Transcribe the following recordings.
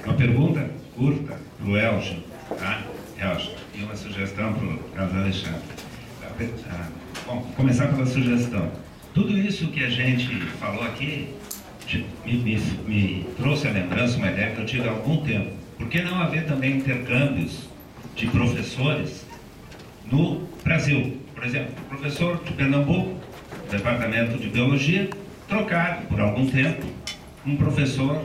Uma pergunta curta para o Elgio, tá? Elgio, e uma sugestão para o Carlos Alexandre. Bom, vou começar pela sugestão. Tudo isso que a gente falou aqui me trouxe a lembrança, uma ideia que eu tive há algum tempo. Por que não haver também intercâmbios de professores no Brasil? Por exemplo, o professor de Pernambuco, do Departamento de Biologia, trocado por algum tempo um professor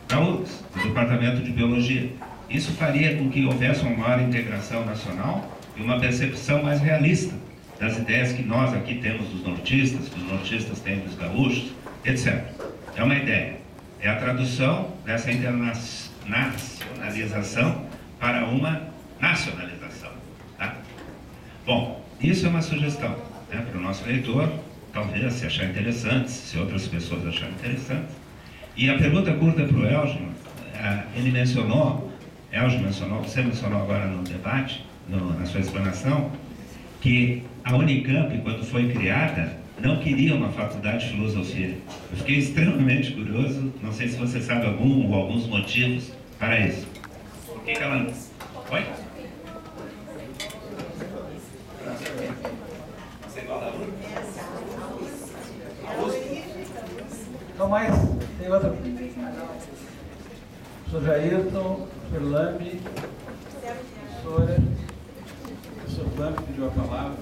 da URGS, do Departamento de Biologia. Isso faria com que houvesse uma maior integração nacional e uma percepção mais realista das ideias que nós aqui temos dos nortistas, que os nortistas têm dos gaúchos, etc. É uma ideia. É a tradução dessa internacionalização para uma nacionalização. Tá? Bom, isso é uma sugestão, né, para o nosso leitor, talvez se achar interessante, se outras pessoas acharem interessante. E a pergunta curta para o Elgio, ele mencionou, você mencionou agora no debate, na sua explanação, que a Unicamp, quando foi criada, não queria uma faculdade de filosofia. Eu fiquei extremamente curioso, não sei se você sabe algum ou alguns motivos para isso. Por que ela... Oi? Não mais, tem outra. Professor Jairton, professor Lambi, professor Lambi pediu a palavra.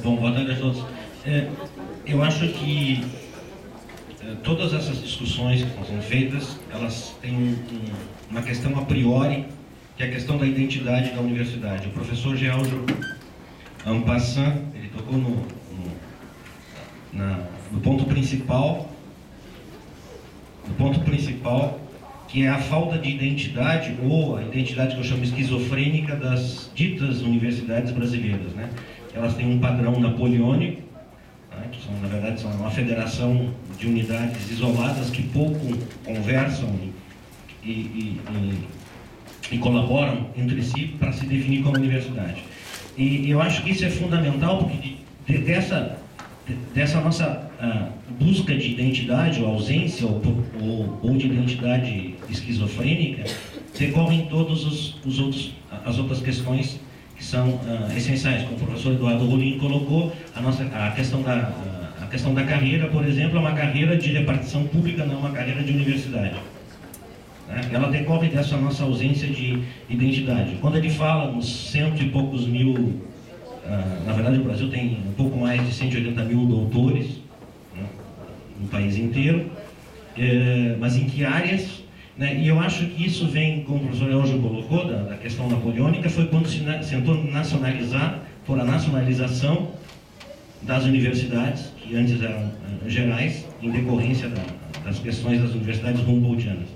Bom, boa tarde a todos. Eu acho que todas essas discussões que estão sendo feitas, elas têm uma questão a priori, que é a questão da identidade da universidade. O professor Gealdo Ampassan, ele tocou no ponto principal, que é a falta de identidade, ou a identidade que eu chamo esquizofrênica das ditas universidades brasileiras, né? Elas têm um padrão napoleônico, né, que na verdade são uma federação de unidades isoladas que pouco conversam e colaboram entre si para se definir como universidade. E eu acho que isso é fundamental, porque dessa nossa busca de identidade, ou ausência, ou de identidade esquizofrênica, decorrem todas as outras questões que são essenciais, como o professor Eduardo Rolim colocou. A questão da carreira, por exemplo, é uma carreira de repartição pública, não é uma carreira de universidade. Ela decorre dessa nossa ausência de identidade. Quando ele fala nos 100 e poucos mil, na verdade o Brasil tem um pouco mais de 180 mil doutores, né, no país inteiro, mas em que áreas? Né? E eu acho que isso vem, como o professor Elgio colocou, da questão napoleônica, foi quando se tentou nacionalizar, por a nacionalização das universidades, que antes eram gerais, em decorrência das questões das universidades humboldtianas.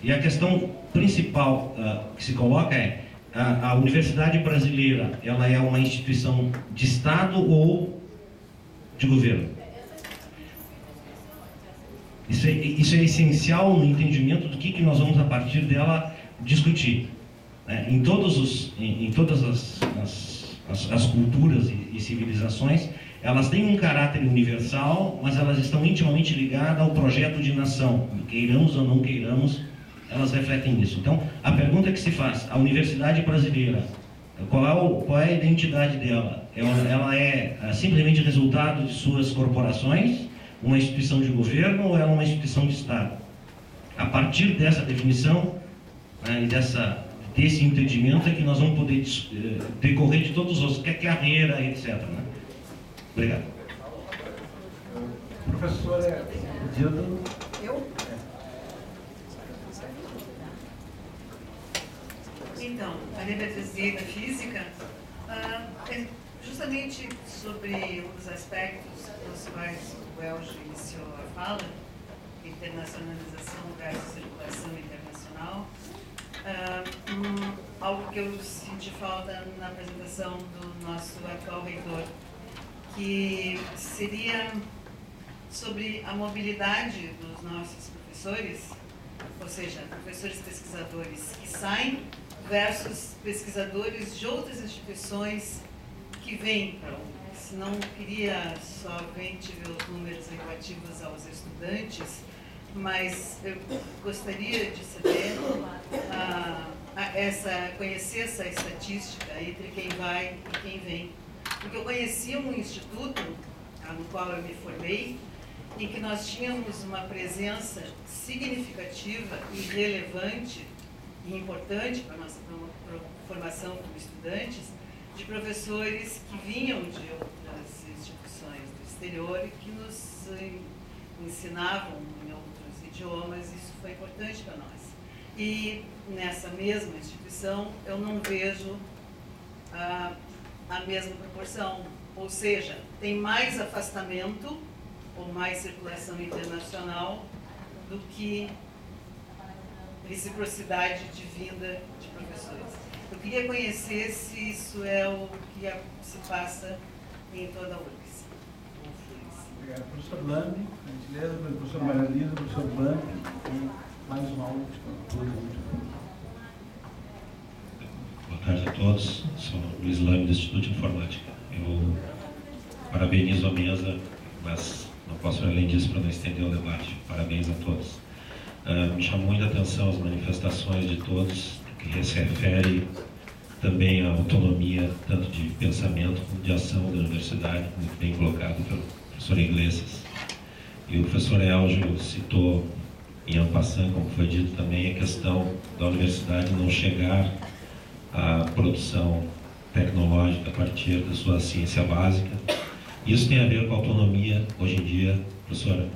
E a questão principal que se coloca é: a universidade brasileira, ela é uma instituição de Estado ou de governo? Isso é essencial no entendimento do que nós vamos, a partir dela, discutir. Em todas as culturas e civilizações, elas têm um caráter universal, mas elas estão intimamente ligadas ao projeto de nação. Queiramos ou não queiramos, elas refletem isso. Então, a pergunta que se faz: a universidade brasileira, qual é a identidade dela? Ela é simplesmente resultado de suas corporações, uma instituição de governo, ou ela é uma instituição de Estado? A partir dessa definição, né, e desse entendimento é que nós vamos poder decorrer de todos os outros, que é carreira, etc. Né? Obrigado. Professora Dildo. Eu? Então, Maria Beatriz da Física, é justamente sobre um dos aspectos dos quais o Elgio iniciou a fala, internacionalização versus circulação internacional, algo que eu senti falta na apresentação do nosso atual reitor, que seria sobre a mobilidade dos nossos professores, ou seja, professores pesquisadores que saem versus pesquisadores de outras instituições que vêm para Dulux não queria somente ver os números relativos aos estudantes, mas eu gostaria de saber conhecer essa estatística entre quem vai e quem vem. Porque eu conhecia um instituto no qual eu me formei, em que nós tínhamos uma presença significativa e relevante e importante para a nossa formação como estudantes, de professores que vinham de outras instituições do exterior e que nos ensinavam em outros idiomas. Isso foi importante para nós. E nessa mesma instituição eu não vejo a mesma proporção, ou seja, tem mais afastamento ou mais circulação internacional do que reciprocidade de vinda de professores. Eu queria conhecer se isso é o que se passa em toda a URGS. Obrigado. Professor Lambi, gentileza, professor Maria Elisa, professor Blanc, e mais uma última. Boa tarde a todos. Sou Luiz Lambi, do Instituto de Informática. Eu parabenizo a mesa, mas não posso ir além disso para não estender o debate. Parabéns a todos. Me chamou muita atenção as manifestações de todos, que se refere também à autonomia, tanto de pensamento como de ação da universidade, muito bem colocado pelo professor Iglesias. E o professor Elgio citou, em passant, como foi dito também, a questão da universidade não chegar à produção tecnológica a partir da sua ciência básica. Isso tem a ver com a autonomia. Hoje em dia, professor,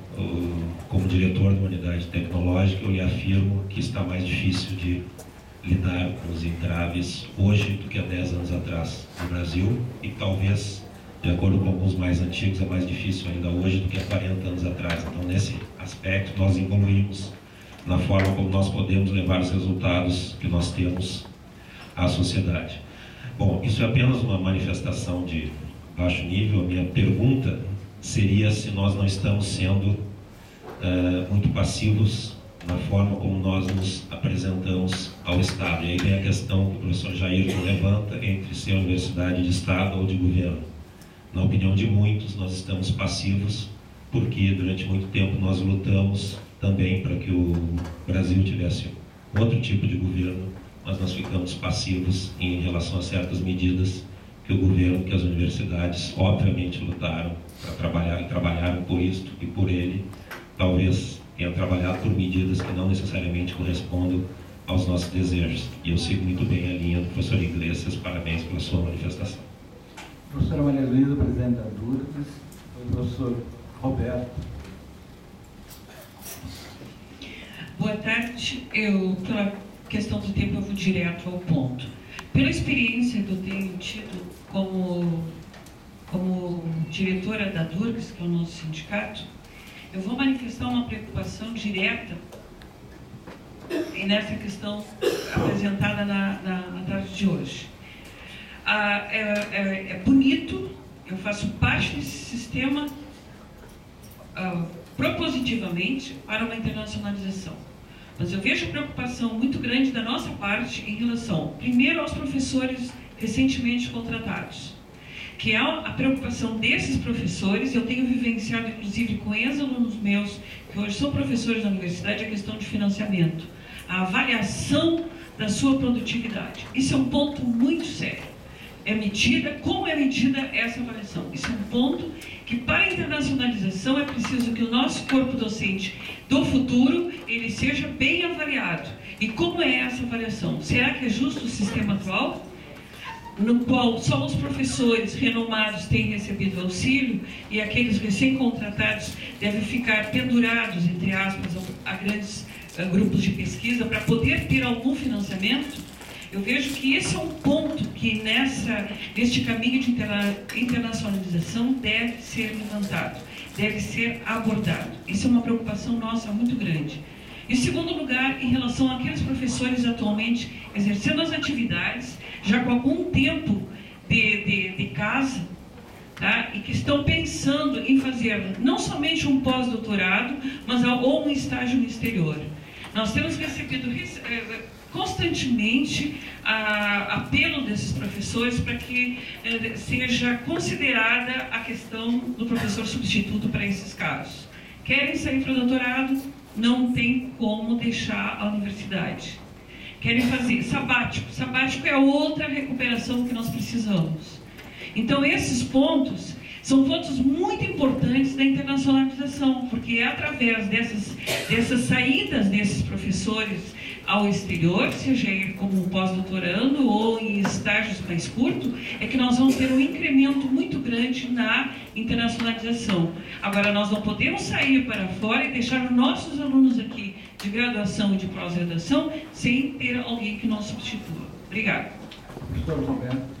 como diretor de uma unidade tecnológica, eu lhe afirmo que está mais difícil de lidar com os entraves hoje do que há 10 anos atrás no Brasil, e talvez, de acordo com alguns mais antigos, é mais difícil ainda hoje do que há 40 anos atrás. Então, nesse aspecto, nós evoluímos na forma como nós podemos levar os resultados que nós temos à sociedade. Bom, isso é apenas uma manifestação de baixo nível. A minha pergunta seria se nós não estamos sendo muito passivos na forma como nós nos apresentamos ao Estado. E aí vem a questão que o professor Jair levanta entre ser universidade de Estado ou de governo. Na opinião de muitos, nós estamos passivos porque durante muito tempo nós lutamos também para que o Brasil tivesse outro tipo de governo, mas nós ficamos passivos em relação a certas medidas que o governo, que as universidades, obviamente lutaram para trabalhar, e trabalharam por isto e por ele, talvez tenha trabalhado por medidas que não necessariamente correspondam aos nossos desejos. E eu sigo muito bem a linha do professor Iglesias. Parabéns pela sua manifestação. Professora Maria Luísa, presidente da DURGS, o professor Roberto. Boa tarde. Pela questão do tempo, eu vou direto ao ponto. Pela experiência que eu tenho tido como diretora da DURGS, que é o nosso sindicato, eu vou manifestar uma preocupação direta nessa questão apresentada na tarde de hoje. É bonito, eu faço parte desse sistema propositivamente para uma internacionalização. Mas eu vejo preocupação muito grande da nossa parte em relação, primeiro, aos professores recentemente contratados, que é a preocupação desses professores. Eu tenho vivenciado, inclusive, com ex-alunos meus, que hoje são professores da universidade, a questão de financiamento, a avaliação da sua produtividade. Isso é um ponto muito sério. Como é medida essa avaliação? Isso é um ponto que, para a internacionalização, é preciso que o nosso corpo docente do futuro, ele seja bem avaliado. E como é essa avaliação? Será que é justo o sistema atual, no qual só os professores renomados têm recebido auxílio e aqueles recém-contratados devem ficar pendurados, entre aspas, a grandes grupos de pesquisa para poder ter algum financiamento? Eu vejo que esse é um ponto que neste caminho de internacionalização deve ser levantado, deve ser abordado. Isso é uma preocupação nossa muito grande. Em segundo lugar, em relação àqueles professores atualmente exercendo as atividades, já com algum tempo de casa, tá? E que estão pensando em fazer não somente um pós-doutorado, mas ou um estágio no exterior. Nós temos recebido constantemente apelo desses professores para que seja considerada a questão do professor substituto para esses casos. Querem sair para o doutorado, não tem como deixar a universidade. Querem fazer sabático. Sabático é outra recuperação que nós precisamos. Então, esses pontos são pontos muito importantes da internacionalização, porque é através dessas saídas desses professores ao exterior, seja ele como pós-doutorando ou em estágios mais curtos, é que nós vamos ter um incremento muito grande na internacionalização. Agora, nós não podemos sair para fora e deixar os nossos alunos aqui de graduação e de pós-graduação sem ter alguém que nos substitua. Obrigada. Professor Roberto.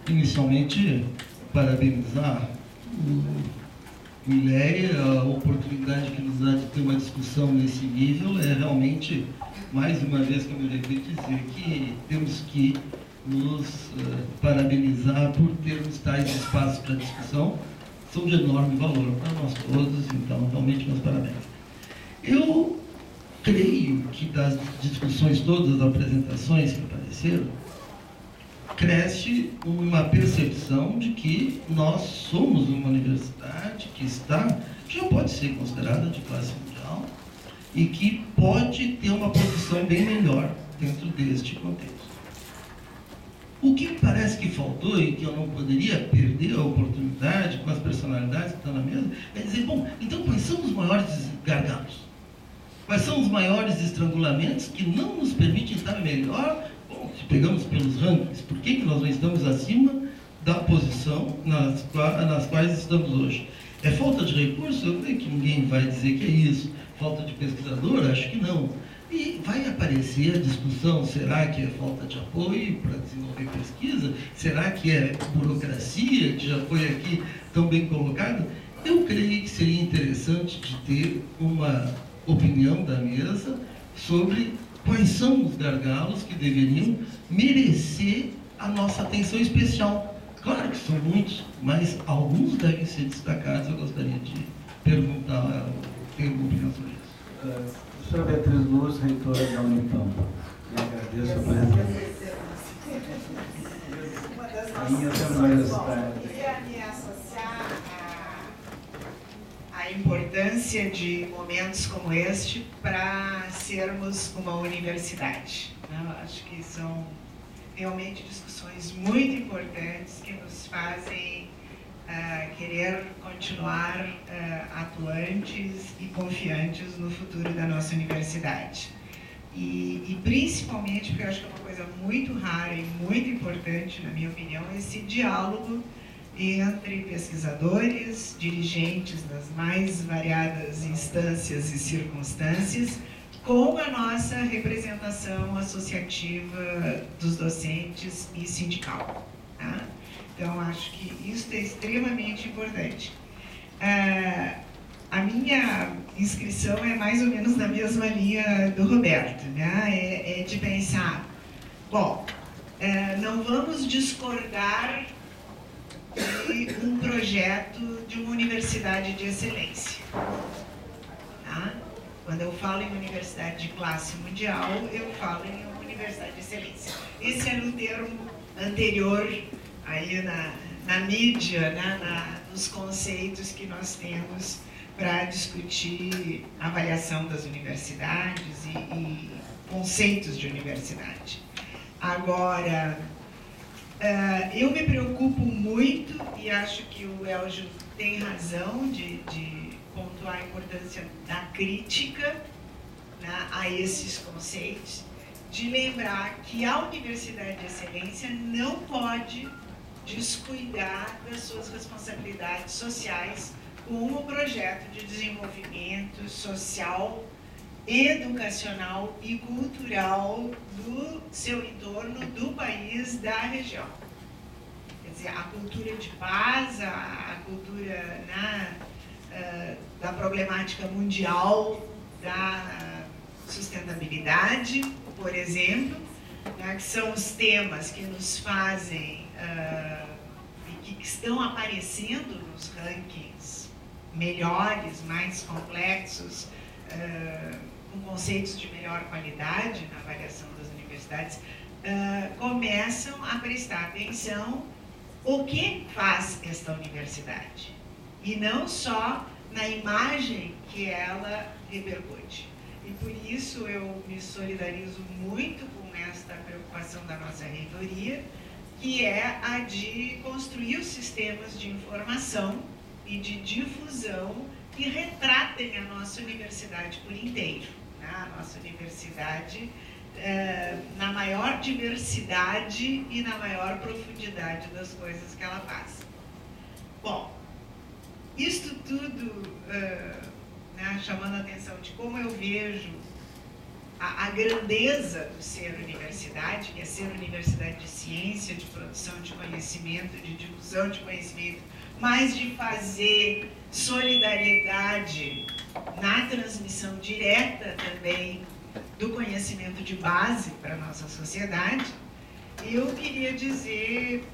Inicialmente, parabenizar o ILEA, a oportunidade que nos dá de ter uma discussão nesse nível. É realmente, mais uma vez que eu me repito, dizer que temos que nos parabenizar por termos tais espaços para discussão, são de enorme valor para nós todos, então realmente meus parabéns. Eu creio que das discussões todas, das apresentações que apareceram, cresce uma percepção de que nós somos uma universidade que já pode ser considerada de classe mundial e que pode ter uma posição bem melhor dentro deste contexto. O que parece que faltou e que eu não poderia perder a oportunidade com as personalidades que estão na mesa é dizer, bom, então quais são os maiores gargalos? Quais são os maiores estrangulamentos que não nos permitem estar melhor? Bom, se pegamos pelos rankings, por que nós não estamos acima da posição nas quais estamos hoje? É falta de recurso? Eu creio que ninguém vai dizer que é isso. Falta de pesquisador? Acho que não. E vai aparecer a discussão, será que é falta de apoio para desenvolver pesquisa? Será que é burocracia, que já foi aqui tão bem colocado? Eu creio que seria interessante de ter uma opinião da mesa sobre quais são os gargalos que deveriam merecer a nossa atenção especial. Claro que são muitos, mas alguns devem ser destacados. Eu gostaria de perguntar, ter uma opinião sobre isso. Professora Beatriz Luz, reitora da Unipam. Eu agradeço a presença. A minha universidade. Eu queria me associar à importância de momentos como este para sermos uma universidade. Eu acho que são realmente discussões muito importantes que nos fazem querer continuar atuantes e confiantes no futuro da nossa universidade. E principalmente, porque eu acho que é uma coisa muito rara e muito importante, na minha opinião, esse diálogo entre pesquisadores, dirigentes das mais variadas instâncias e circunstâncias, com a nossa representação associativa dos docentes e sindical. Tá? Então, acho que isso é extremamente importante. A minha inscrição é mais ou menos na mesma linha do Roberto, né? É de pensar, bom, não vamos discordar de um projeto de uma universidade de excelência. Tá? Quando eu falo em universidade de classe mundial, eu falo em uma universidade de excelência. Esse era o termo anterior aí na mídia, né, nos conceitos que nós temos para discutir a avaliação das universidades e conceitos de universidade. Agora, eu me preocupo muito, e acho que o Elgio tem razão de pontuar a importância da crítica, né, a esses conceitos, de lembrar que a Universidade de Excelência não pode descuidar das suas responsabilidades sociais como o projeto de desenvolvimento social, educacional e cultural do seu entorno, do país, da região. Quer dizer, a cultura de paz, a cultura da problemática mundial, da sustentabilidade, por exemplo, né, que são os temas que nos fazem e que estão aparecendo nos rankings melhores, mais complexos, com conceitos de melhor qualidade na avaliação das universidades, começam a prestar atenção o que faz esta universidade, e não só na imagem que ela repercute. E por isso eu me solidarizo muito com esta preocupação da nossa reitoria, que é a de construir os sistemas de informação e de difusão que retratem a nossa universidade por inteiro, né? A nossa universidade na maior diversidade e na maior profundidade das coisas que ela faz. Bom, isto tudo né, chamando a atenção de como eu vejo a grandeza do ser universidade, que é ser universidade de ciência, de produção de conhecimento, de difusão de conhecimento, mas de fazer solidariedade na transmissão direta também do conhecimento de base para a nossa sociedade. Eu queria dizer,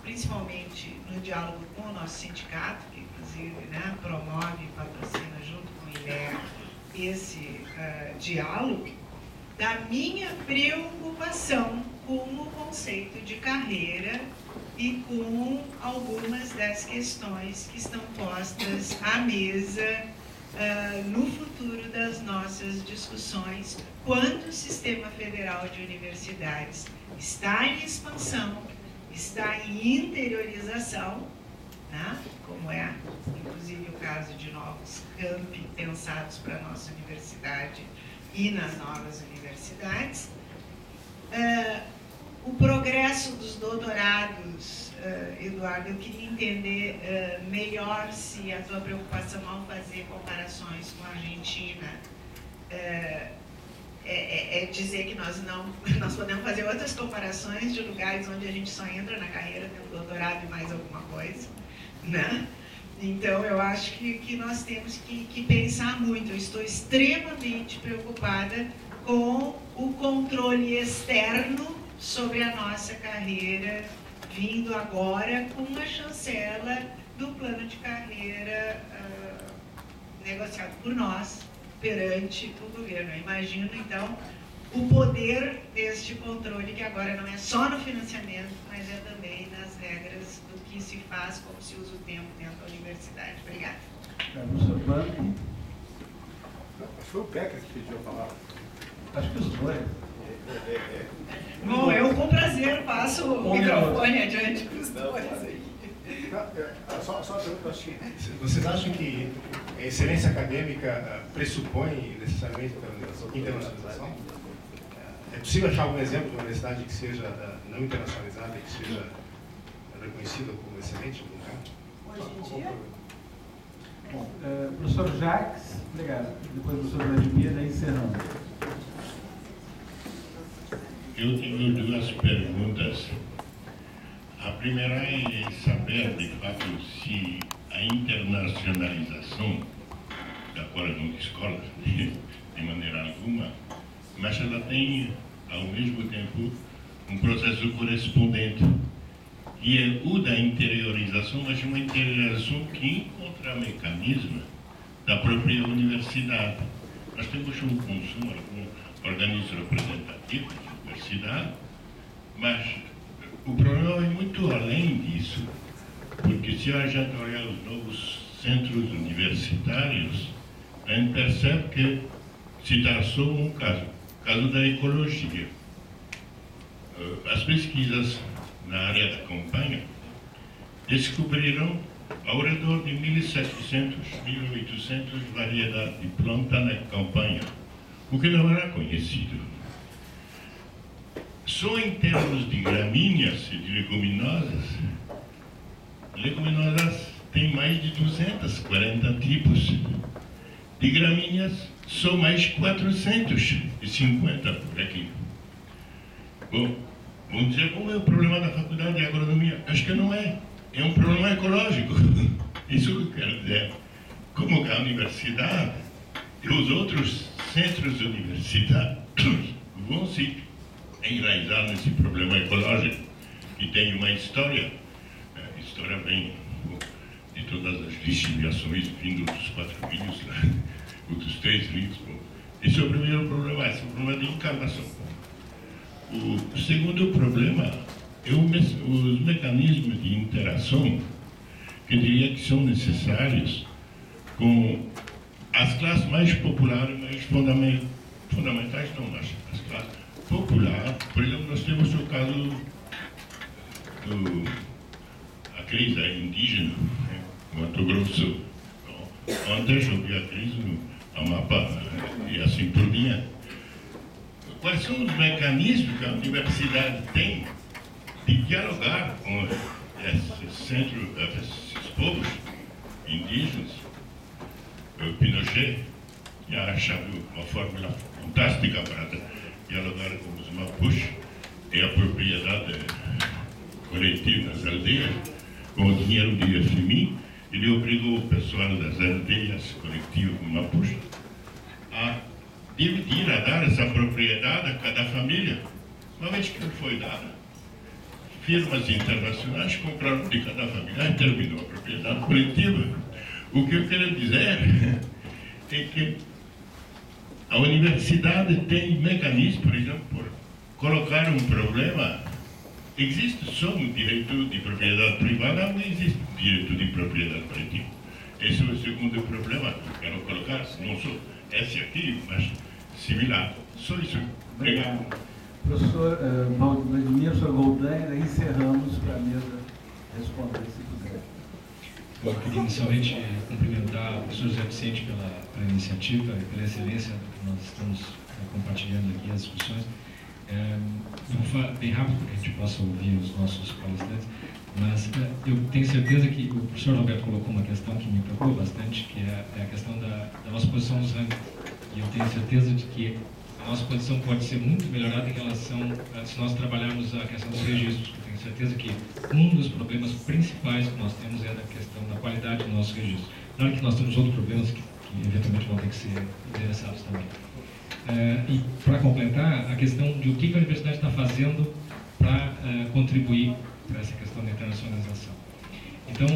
principalmente no diálogo com o nosso sindicato, que inclusive né, promove e patrocina junto com o ILER esse diálogo, da minha preocupação com o conceito de carreira e com algumas das questões que estão postas à mesa no futuro das nossas discussões, quando o Sistema Federal de Universidades está em expansão, está em interiorização, né? Como é, inclusive, o caso de novos campi pensados para a nossa universidade e nas novas universidades. O progresso dos doutorados, Eduardo, eu queria entender melhor se a tua preocupação ao fazer comparações com a Argentina é dizer que nós podemos fazer outras comparações de lugares onde a gente só entra na carreira tendo doutorado e mais alguma coisa, né? Então, eu acho que nós temos que pensar muito. Eu estou extremamente preocupada com o controle externo sobre a nossa carreira, vindo agora com a chancela do plano de carreira negociado por nós perante o governo. Eu imagino, então, o poder deste controle, que agora não é só no financiamento, mas é também nas regras do que se faz, como se usa o tempo dentro da universidade. Obrigada. Professor Blanco. Foi o Pecker que pediu a palavra. Acho que os dois. Bom, eu com prazer passo o microfone adiante para os dois. Só uma pergunta, vocês acham que a excelência acadêmica pressupõe necessariamente a internacionalização? É possível achar algum exemplo de uma universidade que seja não internacionalizada e que seja reconhecida como excelente? Hoje em dia? Bom, professor Jacques, obrigado. Depois o professor Vladimir, daí encerrando. Eu tenho duas perguntas. A primeira é saber, de fato, se a internacionalização, de acordo com a escola, de maneira alguma, mas ela tem, ao mesmo tempo, um processo correspondente, que é o da interiorização, mas uma interiorização que encontra mecanismos da própria universidade. Nós temos um consumo, algum organismo representativo da universidade, mas o problema é muito além disso, porque se a gente olhar os novos centros universitários, a gente percebe que, citar só um caso, o caso da ecologia. As pesquisas na área da campanha descobriram ao redor de 1.700, 1.800 variedades de plantas na campanha, o que não era conhecido. Só em termos de gramíneas e de leguminosas tem mais de 240 tipos. De gramíneas, só mais 450 por aqui. Bom, vamos dizer, qual é o problema da faculdade de agronomia? Acho que não é. É um problema ecológico. Isso que eu quero dizer. Como que a universidade e os outros centros universitários vão se enraizar nesse problema ecológico, que tem uma história. A história vem de todas as lixiviações vindo dos 4 filhos lá. outros 3 litros. Esse é o primeiro problema, esse é o problema de encarnação. O segundo problema é os mecanismos de interação que eu diria que são necessários com as classes mais populares, mais fundamentais, não, mas as classes populares. Por exemplo, nós temos o caso da crise indígena, né, no Mato Grosso. Ontem eu vi a crise no Amapá, e assim por diante. Quais são os mecanismos que a universidade tem de dialogar com esses povos indígenas? O Pinochet tinha achado uma fórmula fantástica para dialogar com os Mapuches e a propriedade coletiva nas aldeias, com o dinheiro de FMI. Ele obrigou o pessoal das aldeias coletivas Mapuche a dividir, a dar essa propriedade a cada família. Uma vez que não foi dada, firmas internacionais compraram de cada família e terminou a propriedade coletiva. O que eu quero dizer é que a universidade tem mecanismos, por exemplo, por colocar um problema. Existe só um direito de propriedade privada, não existe direito de propriedade coletiva. Esse é o segundo problema que eu quero colocar, não só esse aqui, mas similar. Só isso. Obrigado. Professor Vladimir, professor Goldan, aí encerramos para a mesa responder, se quiser. Eu queria inicialmente cumprimentar o professor José Vicente pela iniciativa e pela excelência que nós estamos compartilhando aqui as discussões. Vou falar bem rápido para que a gente possa ouvir os nossos palestrantes, mas eu tenho certeza que o professor Roberto colocou uma questão que me preocupa bastante, que é a questão da nossa posição nos rankings. E eu tenho certeza de que a nossa posição pode ser muito melhorada em relação a se nós trabalharmos a questão dos registros. Eu tenho certeza que um dos problemas principais que nós temos é a questão da qualidade dos nossos registros. Claro que nós temos outros problemas que eventualmente vão ter que ser endereçados também. E para completar, a questão de o que a universidade está fazendo para contribuir para essa questão da internacionalização. Então,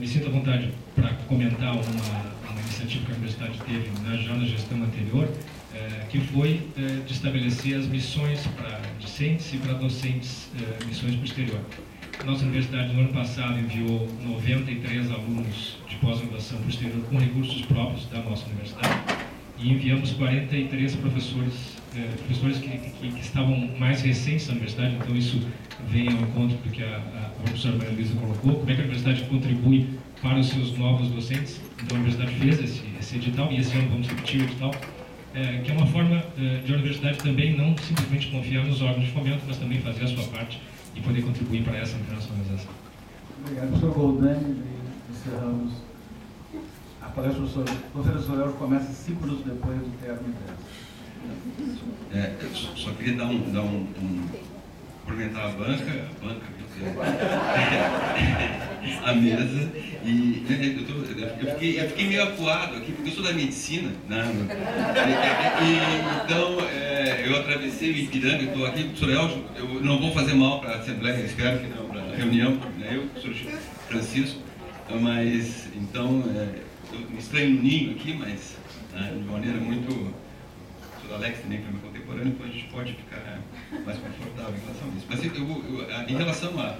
me sinto à vontade para comentar uma iniciativa que a universidade teve já na gestão anterior, que foi de estabelecer as missões para discentes e para docentes, missões para o exterior. A nossa universidade, no ano passado, enviou 93 alunos de pós-graduação para o exterior com recursos próprios da nossa universidade. E enviamos 43 professores que estavam mais recentes na universidade, então isso vem ao encontro do que a professora Maria Luísa colocou, como é que a universidade contribui para os seus novos docentes. Então a universidade fez esse edital, e esse ano vamos repetir o edital, que é uma forma de a universidade também não simplesmente confiar nos órgãos de fomento, mas também fazer a sua parte e poder contribuir para essa internacionalização. Obrigado. Professor Goldan, encerramos. A palestra do professor Léo começa 5 minutos depois do término dela. Eu só queria cumprimentar a banca, a mesa, e eu fiquei meio acuado aqui, porque eu sou da medicina, né? Então eu atravessei o Ipiranga, estou aqui, professor Elcio, eu não vou fazer mal para a Assembleia, espero que não, para a reunião, né? Eu, professor Francisco, mas então eu me estranho no ninho aqui, mas de maneira muito... Sou da Alex também, foi meu contemporâneo, então a gente pode ficar mais confortável em relação a isso. Mas em relação à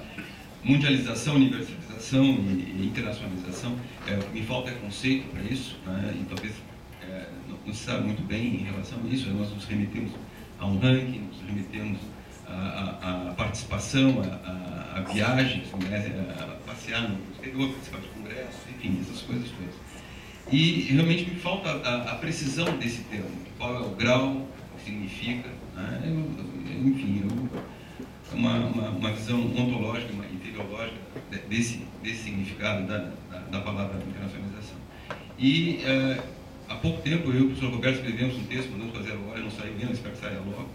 mundialização, universalização e internacionalização, me falta conceito para isso, né? E talvez não se sabe muito bem em relação a isso. Nós nos remetemos a um ranking, nos remetemos a participação, a viagens, né? A passear no exterior, participar de congressos, enfim, essas coisas todas. E realmente me falta a precisão desse termo, qual é o grau, o que significa, né? Enfim, uma visão ontológica e teleológica desse significado da palavra internacionalização. E há pouco tempo eu e o professor Roberto escrevemos um texto, mandamos fazer agora, não saiu ainda, espero que saia logo,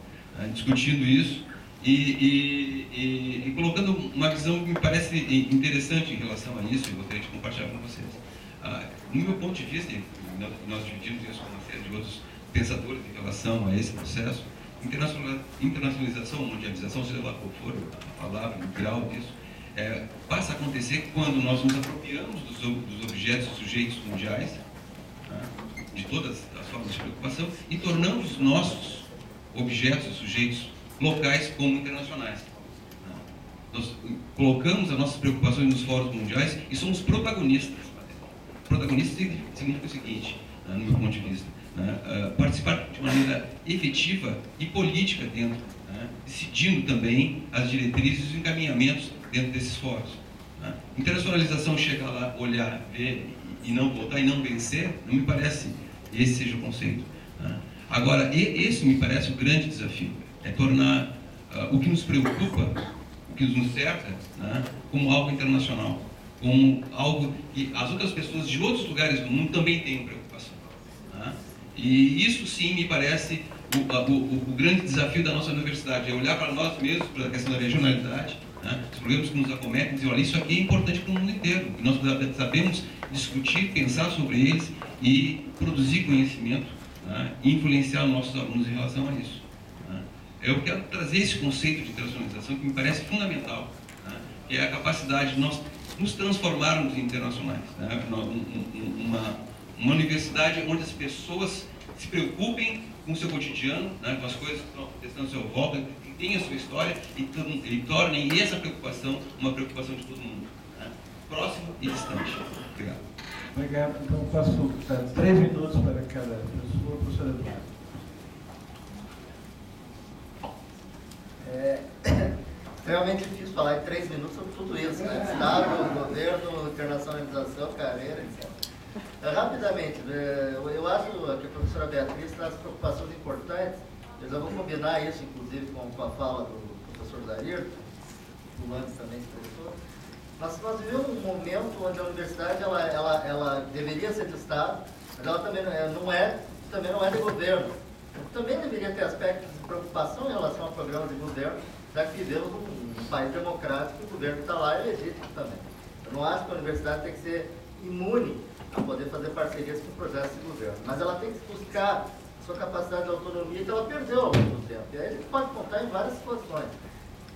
discutindo isso e colocando uma visão que me parece interessante em relação a isso, e gostaria de compartilhar com vocês. No meu ponto de vista, e nós dividimos isso com uma série de outros pensadores em relação a esse processo, internacionalização, mundialização, seja lá qual for a palavra, o grau disso, passa a acontecer quando nós nos apropriamos dos objetos e sujeitos mundiais, de todas as formas de preocupação e tornando os nossos objetos e sujeitos locais como internacionais. Nós colocamos as nossas preocupações nos fóruns mundiais e somos protagonistas. Protagonistas significa o seguinte, no meu ponto de vista, participar de maneira efetiva e política dentro, decidindo também as diretrizes e os encaminhamentos dentro desses fóruns. Internacionalização, chegar lá, olhar, ver e não votar e não vencer, não me parece esse seja o conceito. Agora, esse me parece o grande desafio, é tornar o que nos preocupa, o que nos cerca, como algo internacional, como algo que as outras pessoas de outros lugares do mundo também tenham preocupação. E isso sim me parece o grande desafio da nossa universidade, é olhar para nós mesmos, para a questão da regionalidade, os problemas que nos acometem, dizer, olha, isso aqui é importante para o mundo inteiro, e nós sabemos discutir, pensar sobre eles e produzir conhecimento, e influenciar os nossos alunos em relação a isso. Eu quero trazer esse conceito de internacionalização que me parece fundamental, que é a capacidade de nós nos transformarmos em internacionais. Uma universidade onde as pessoas se preocupem com o seu cotidiano, com as coisas que estão acontecendo ao seu volta, que tenham a sua história e tornem essa preocupação uma preocupação de todo mundo, próximo e distante. Obrigado. Obrigado. Então, passo 3 minutos para cada pessoa. Professor Eduardo. É extremamente difícil falar em 3 minutos sobre tudo isso, né? Estado, governo, internacionalização, carreira, etc. Rapidamente, eu acho que a professora Beatriz traz preocupações importantes, eu já vou combinar isso, inclusive, com a fala do professor Darir, o Landes também se professor. Nós vivemos um momento onde a universidade ela deveria ser de Estado, mas ela também não é de governo. Também deveria ter aspectos de preocupação em relação ao programa de governo, já que vivemos um país democrático e o governo que está lá é legítimo também. Eu não acho que a universidade tem que ser imune a poder fazer parcerias com projetos de governo, mas ela tem que buscar a sua capacidade de autonomia que ela perdeu ao longo do tempo. E aí a gente pode contar em várias situações.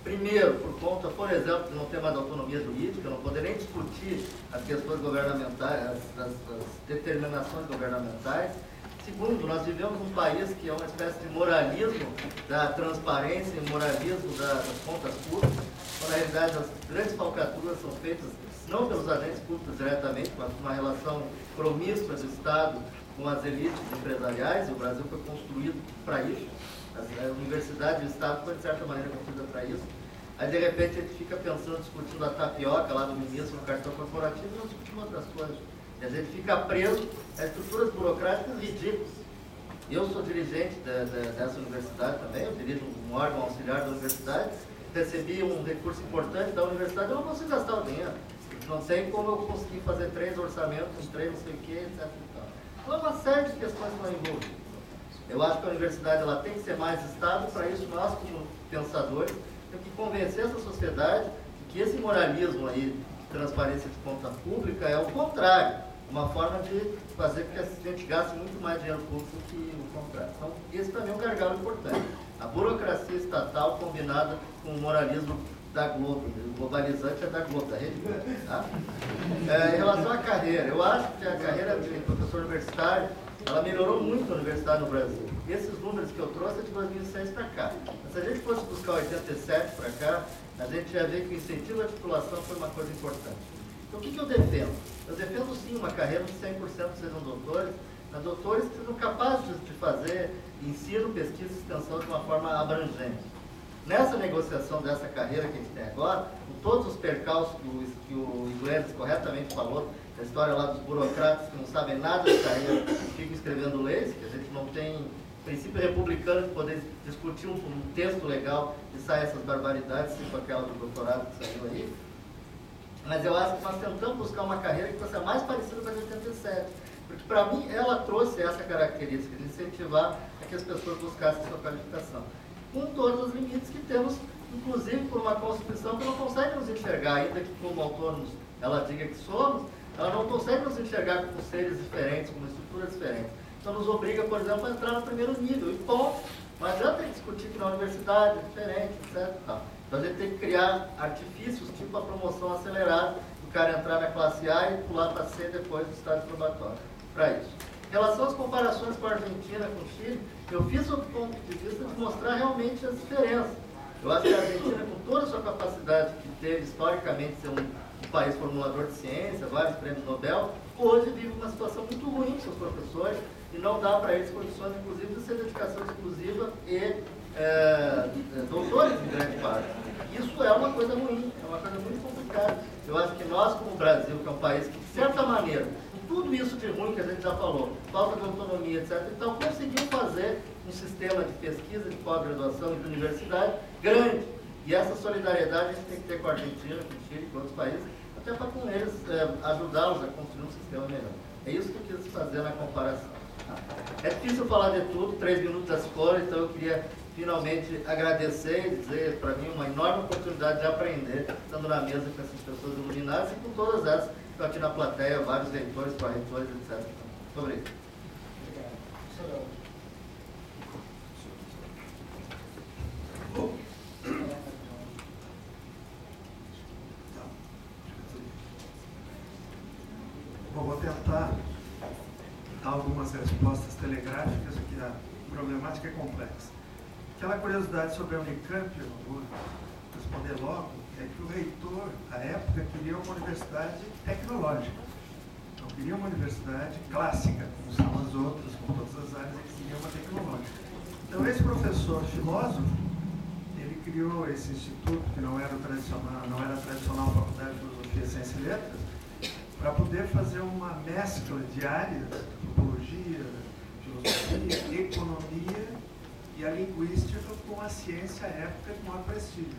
Primeiro, por conta, por exemplo, de não ter mais autonomia jurídica, não poder nem discutir as questões governamentais, as determinações governamentais. Segundo, nós vivemos um país que é uma espécie de moralismo da transparência e moralismo das contas públicas, quando na realidade as grandes falcatruas são feitas não pelos agentes públicos diretamente, mas com uma relação promíscua do Estado com as elites empresariais, e o Brasil foi construído para isso. A universidade e o Estado foi, de certa maneira, construída para isso. Aí, de repente, a gente fica pensando, discutindo a tapioca lá do ministro no cartão corporativo e não discutindo outras coisas. E a gente fica preso a estruturas burocráticas ridículas. Eu sou dirigente dessa universidade também, eu dirijo um órgão auxiliar da universidade, recebi um recurso importante da universidade, eu não consigo gastar o dinheiro. Não sei como eu consegui fazer 3 orçamentos, 3 não sei o que, etc. Então, é uma série de questões que estão envolvidas. Eu acho que a universidade ela tem que ser mais Estado, para isso nós, como pensadores, temos que convencer essa sociedade de que esse moralismo aí, de transparência de conta pública, é o contrário, uma forma de fazer com que a gente gaste muito mais dinheiro público do que o contrário. Então, esse para mim é um gargalo importante. A burocracia estatal combinada com o moralismo da Globo, o globalizante é da Globo, da Rede Globo. Tá? Em relação à carreira, eu acho que a carreira de professor universitário, ela melhorou muito a universidade no Brasil. Esses números que eu trouxe é de 2006 para cá. Mas se a gente fosse buscar 87 para cá, a gente ia ver que o incentivo à titulação foi uma coisa importante. Então, o que eu defendo? Eu defendo, sim, uma carreira de 100% sejam doutores, mas doutores que sejam capazes de fazer ensino, pesquisa e extensão de uma forma abrangente. Nessa negociação dessa carreira que a gente tem agora, com todos os percalços que o Iglesias corretamente falou, a história lá dos burocratas que não sabem nada de carreira, ficam escrevendo leis, que a gente não tem princípio republicano de poder discutir um texto legal e sair essas barbaridades, tipo aquela do doutorado que saiu aí. Mas eu acho que nós tentamos buscar uma carreira que fosse a mais parecida com a de 87. Porque, para mim, ela trouxe essa característica de incentivar a que as pessoas buscassem sua qualificação. Com todos os limites que temos, inclusive por uma Constituição que não consegue nos enxergar, ainda que como autônomos ela diga que somos, ela não consegue nos enxergar como seres diferentes, como estruturas diferentes. Então nos obriga, por exemplo, a entrar no primeiro nível, e ponto. Não adianta discutir que na universidade é diferente, etc. Então a gente tem que criar artifícios, tipo a promoção acelerada, o cara entrar na classe A e pular para C depois do estágio probatório. Para isso. Em relação às comparações com a Argentina, com o Chile, eu fiz sob o ponto de vista de mostrar realmente as diferenças. Eu acho que a Argentina, com toda a sua capacidade que teve historicamente de ser um país formulador de ciência, vários prêmios Nobel, hoje vive uma situação muito ruim com seus professores e não dá para eles condições, inclusive, de ser dedicação exclusiva e doutores em grande parte. Isso é uma coisa ruim, é uma coisa muito complicada. Eu acho que nós, como Brasil, que é um país que, de certa maneira, tudo isso de ruim que a gente já falou, falta de autonomia, etc. Então, conseguiu fazer um sistema de pesquisa, de pós-graduação e de universidade grande. E essa solidariedade a gente tem que ter com a Argentina, com o Chile, com outros países, até para com eles ajudá-los a construir um sistema melhor. É isso que eu quis fazer na comparação. É difícil falar de tudo, 3 minutos da escola, então eu queria finalmente agradecer e dizer para mim uma enorme oportunidade de aprender, estando na mesa com essas pessoas iluminadas e com todas essas que estão aqui na plateia, vários reitores, pró-reitores, etc. Muito obrigado. Bom, vou tentar dar algumas respostas telegráficas, porque a problemática é complexa. Aquela curiosidade sobre a Unicamp, eu vou responder logo, é que o reitor, à época, queria uma universidade tecnológica. Não queria uma universidade clássica, como são as outras, com todas as áreas, ele queria uma tecnológica. Então, esse professor filósofo, ele criou esse instituto, que não era tradicional Faculdade de Filosofia, Ciência e Letras, para poder fazer uma mescla de áreas, antropologia, filosofia, economia e a linguística com a ciência à época de maior prestígio.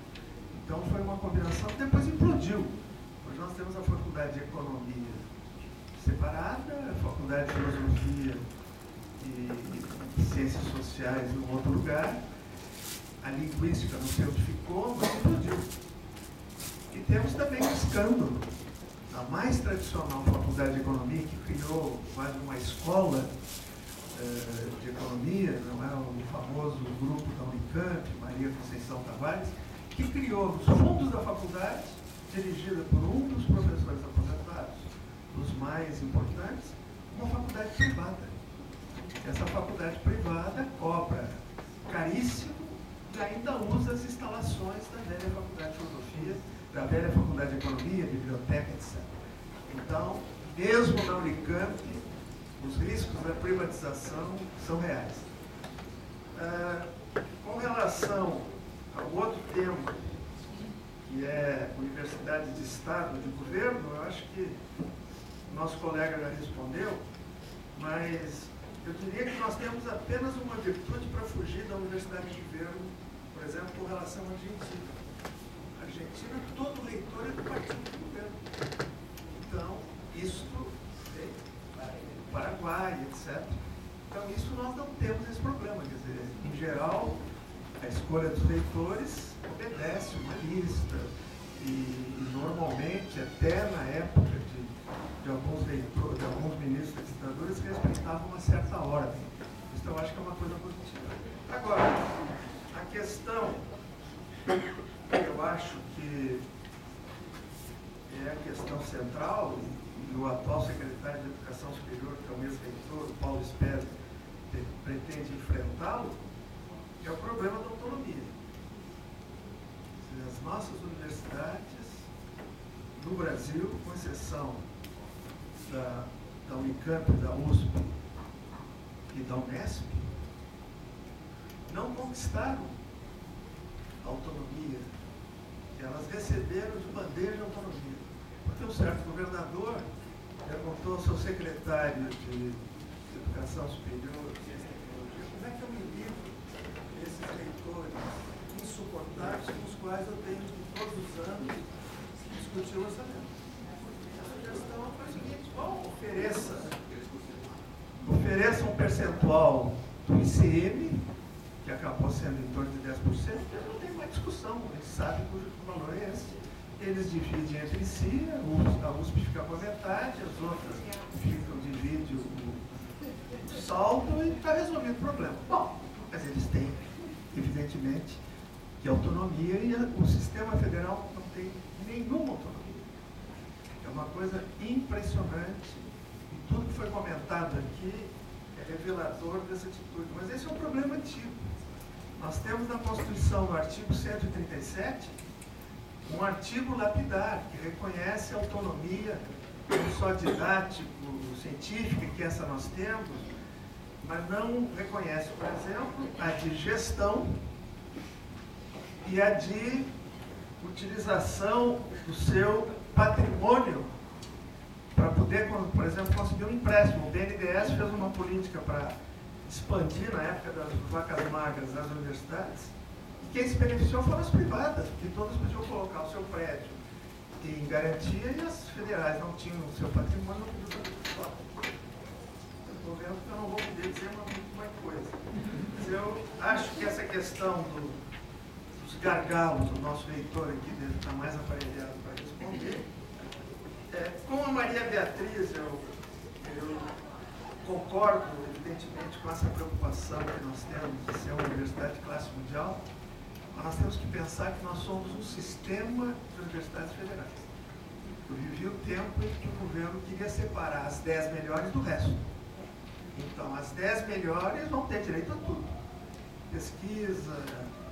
Então foi uma combinação que depois implodiu. Hoje nós temos a Faculdade de Economia separada, a Faculdade de Filosofia e Ciências Sociais em um outro lugar. A linguística não se edificou, mas explodiu. E temos também um escândalo. A mais tradicional Faculdade de Economia, que criou quase uma escola de economia, não é o famoso grupo da Unicamp, Maria Conceição Tavares, que criou nos fundos da faculdade, dirigida por um dos professores aposentados, dos mais importantes, uma faculdade privada. Essa faculdade privada cobra caríssimo e ainda usa as instalações da velha Faculdade de Filosofia, da velha Faculdade de Economia, Biblioteca, etc. Então, mesmo na Unicamp, os riscos da privatização são reais. Com relação ao outro tema, que é Universidade de Estado, de Governo, eu acho que o nosso colega já respondeu, mas eu diria que nós temos apenas uma virtude para fugir da Universidade de Governo, por exemplo, com relação à Argentina. A Argentina, todo reitor é do partido do governo. Então, isso Paraguai, etc. Então, isso nós não temos esse problema. Quer dizer, em geral, a escolha dos reitores obedece uma lista e normalmente, até na época de alguns reitores, de alguns ministros da ditadura, eles respeitavam uma certa ordem. Isso eu acho que é uma coisa positiva. Agora, a questão, eu acho que é a questão central, e o atual secretário de Educação Superior, que é o ex-reitor, Paulo Espero, pretende enfrentá-lo, é o problema da autonomia. As nossas universidades, no Brasil, com exceção da Unicamp, da USP e da Unesp, não conquistaram a autonomia. Elas receberam de bandeja a autonomia. Porque um certo governador perguntou ao seu secretário de Educação Superior, Ciência e Tecnologia, como é que eu me livro desses reitores insuportáveis com os quais eu tenho, todos os anos, discutir o orçamento. Essa questão foi a seguinte: bom, ofereça um percentual do ICM, que acabou sendo em torno de 10%, e não tem mais discussão, eles sabem que o valor é esse. Eles dividem entre si, a USP fica com a metade, as outras dividem o saldo e está resolvido o problema. Bom, mas eles têm, evidentemente, que autonomia e o sistema federal não tem nenhuma autonomia. É uma coisa impressionante e tudo que foi comentado aqui revelador dessa atitude. Mas esse é um problema antigo. Nós temos na Constituição, no artigo 137, um artigo lapidar que reconhece a autonomia, não só didático, científica, que essa nós temos, mas não reconhece, por exemplo, a de gestão e a de utilização do seu patrimônio para poder, por exemplo, conseguir um empréstimo. O BNDES fez uma política para expandir, na época das vacas magras, as universidades, e quem se beneficiou foram as privadas, porque todas podiam colocar o seu prédio em garantia e as federais não tinham o seu patrimônio, não podiam fazer isso. Eu estou vendo que eu não vou poder dizer muito mais coisa. Mas eu acho que essa questão dos gargalos, o nosso reitor aqui deve estar mais aparelhado para responder. Com a Maria Beatriz, eu concordo, evidentemente, com essa preocupação que nós temos de ser uma universidade de classe mundial, mas nós temos que pensar que nós somos um sistema de universidades federais. Eu vivi o tempo em que o governo queria separar as 10 melhores do resto. Então, as 10 melhores vão ter direito a tudo. Pesquisa,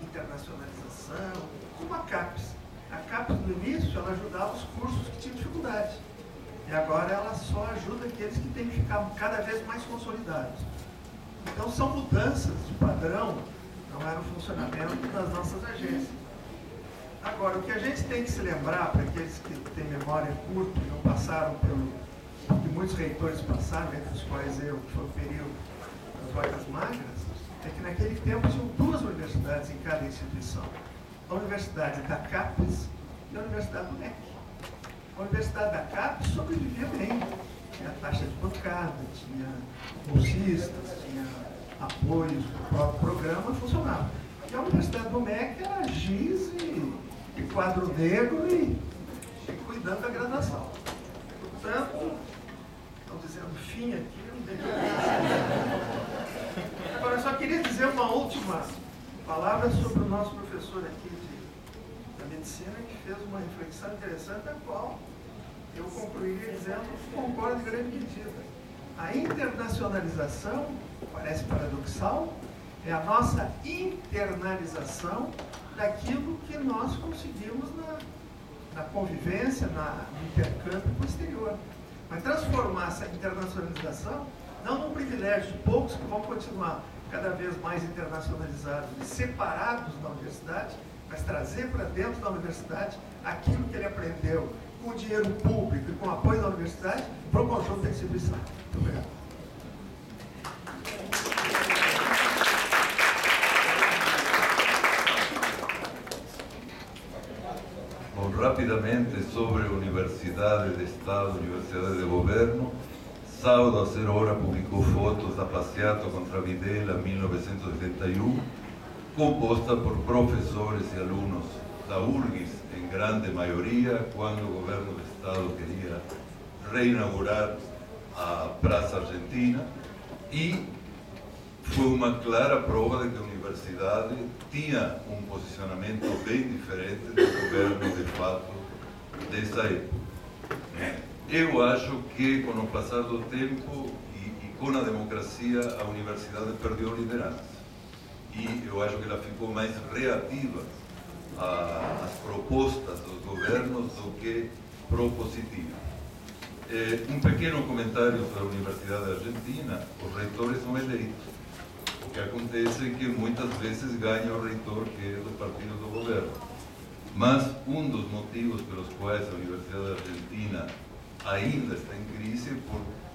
internacionalização, como a CAPES. A CAPES, no início, ela ajudava os cursos que tinham dificuldade. E agora ela só ajuda aqueles que têm que ficar cada vez mais consolidados. Então, são mudanças de padrão, não era o funcionamento das nossas agências. Agora, o que a gente tem que se lembrar, para aqueles que têm memória curta e não passaram pelo que muitos reitores passaram, entre os quais eu, que foi o período das vacas magras, é que naquele tempo tinham 2 universidades em cada instituição. A Universidade da CAPES e a Universidade do MEC. A Universidade da CAPES sobrevivia bem. Tinha taxa de bancada, tinha bolsistas, tinha apoios do próprio programa, funcionava. E a Universidade do MEC era giz e quadro negro e cuidando da graduação. Portanto, estão dizendo fim aqui, não tem que... Agora, eu só queria dizer uma última palavra sobre o nosso professor aqui da medicina, que fez uma reflexão interessante, a qual eu concluiria dizendo que concordo em grande medida. A internacionalização, parece paradoxal, é a nossa internalização daquilo que nós conseguimos na convivência, no intercâmbio posterior. Mas transformar essa internacionalização não num privilégio de poucos que vão continuar cada vez mais internacionalizados e separados da universidade, mas trazer para dentro da universidade aquilo que ele aprendeu com o dinheiro público e com o apoio da universidade para o conjunto da instituição. Muito obrigado. Bom, rapidamente sobre Universidade de Estado, Universidade de Governo. Sábado, a 0 horas, publicou fotos da passeata contra a Videla, 1981, composta por professores e alunos da URGS, em grande maioria, quando o governo do Estado queria reinaugurar a Praça Argentina, e foi uma clara prova de que a universidade tinha um posicionamento bem diferente do governo, de fato, dessa época. Eu acho que, com o passar do tempo e com a democracia, a universidade perdeu liderança. E eu acho que ela ficou mais reativa às propostas dos governos do que propositiva. Um pequeno comentário sobre a Universidade Argentina: os reitores são eleitos. O que acontece é que muitas vezes ganha o reitor que é do partido do governo. Mas um dos motivos pelos quais a Universidade Argentina ainda está em crise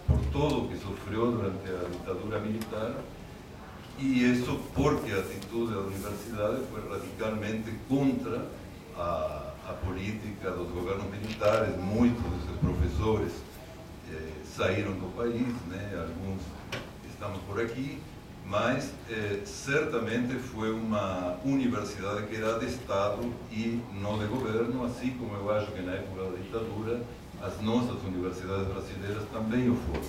por todo o que sofreu durante a ditadura militar, e isso porque a atitude da universidade foi radicalmente contra a política dos governos militares. Muitos desses professores saíram do país, né? Alguns estamos por aqui, mas certamente foi uma universidade que era de Estado e não de governo, assim como eu acho que na época da ditadura as nossas universidades brasileiras também o foram,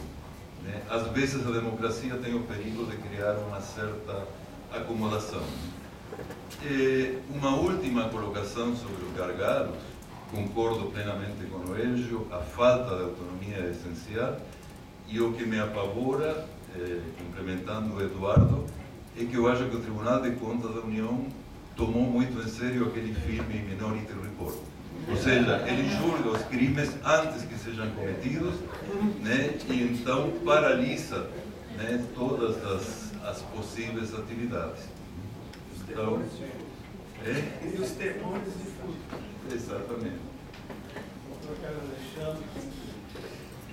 né? Às vezes a democracia tem o perigo de criar uma certa acomodação. Uma última colocação sobre os gargalos: concordo plenamente com o Elgio, a falta de autonomia é essencial, e o que me apavora complementando o Eduardo, é que eu acho que o Tribunal de Contas da União tomou muito em sério aquele filme Minority Report. Ou seja, ele julga os crimes antes que sejam cometidos, né, e então paralisa, né, todas as possíveis atividades. Então, e os temores de futuro. Exatamente.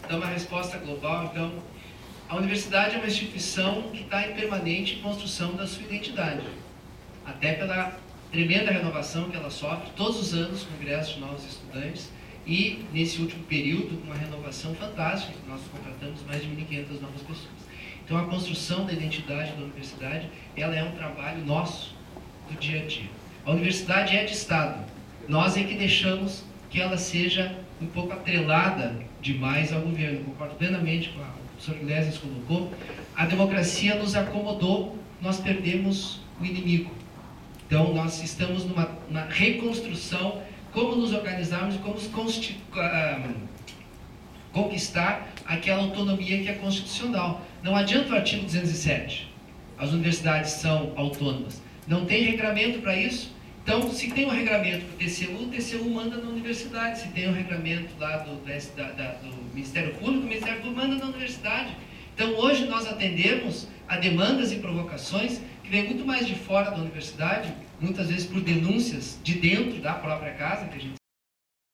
Então, uma resposta global, então, a universidade é uma instituição que está em permanente construção da sua identidade, até pela tremenda renovação que ela sofre todos os anos, congressos de novos estudantes, e nesse último período, uma renovação fantástica, nós contratamos mais de 1.500 novas pessoas. Então, a construção da identidade da universidade, ela é um trabalho nosso, do dia a dia. A universidade é de Estado, nós é que deixamos que ela seja um pouco atrelada demais ao governo. Eu concordo plenamente com o professor Iglesias colocou, a democracia nos acomodou, nós perdemos o inimigo. Então, nós estamos numa reconstrução, como nos organizarmos e como conquistar aquela autonomia que é constitucional. Não adianta o artigo 207, as universidades são autônomas. Não tem regramento para isso. Então, se tem um regramento para o TCU manda na universidade. Se tem um regramento lá do Ministério Público, o Ministério Público manda na universidade. Então, hoje nós atendemos a demandas e provocações que vêm muito mais de fora da universidade, muitas vezes por denúncias de dentro da própria casa, que a gente